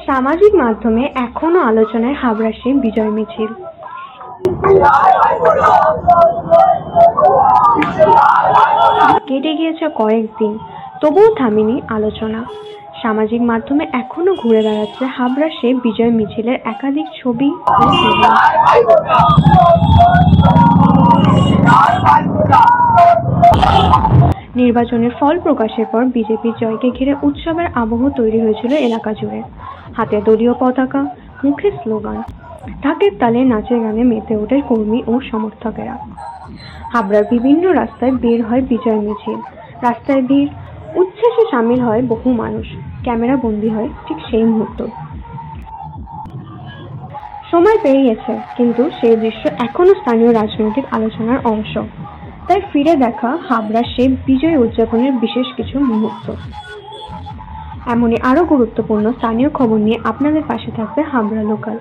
সামাজিক মাধ্যমে এখনো আলোচনায় হাবড়ার সেই বিজয় মিছিল। কেটে গিয়েছে কয়েকদিন, তবুও থামেনি আলোচনা। সামাজিক মাধ্যমে এখনো ঘুরে বেড়াচ্ছে হাবড়ার সেই বিজয় মিছিলের একাধিক ছবি ও ভিডিও। নির্বাচনের ফল প্রকাশের পর বিজেপির জয়কে ঘিরে উৎসবের আবহ তৈরি হয়েছিল এলাকা জুড়ে। হাতে দলীয় পতাকা, মুখে স্লোগান, ঢাকের তালে নাচে গানে মেতে ওঠে কর্মী ও সমর্থকেরা। হাবড়ার বিভিন্ন রাস্তায় বের হয় বিজয় মিছিল, রাস্তায় ভিড়, উচ্ছ্বাসে সামিল হয় বহু মানুষ। ক্যামেরা বন্দী হয় ঠিক সেই মুহূর্ত। সময় পেরিয়েছে, কিন্তু সেই দৃশ্য এখনো স্থানীয় রাজনৈতিক আলোচনার অংশ। তাই ফিরে দেখা হাবড়ার সেই বিজয় উদযাপনের বিশেষ কিছু মুহূর্ত। এমনই আরো গুরুত্বপূর্ণ স্থানীয় খবর নিয়ে আপনাদের পাশে থাকবে হাবড়া লোকাল।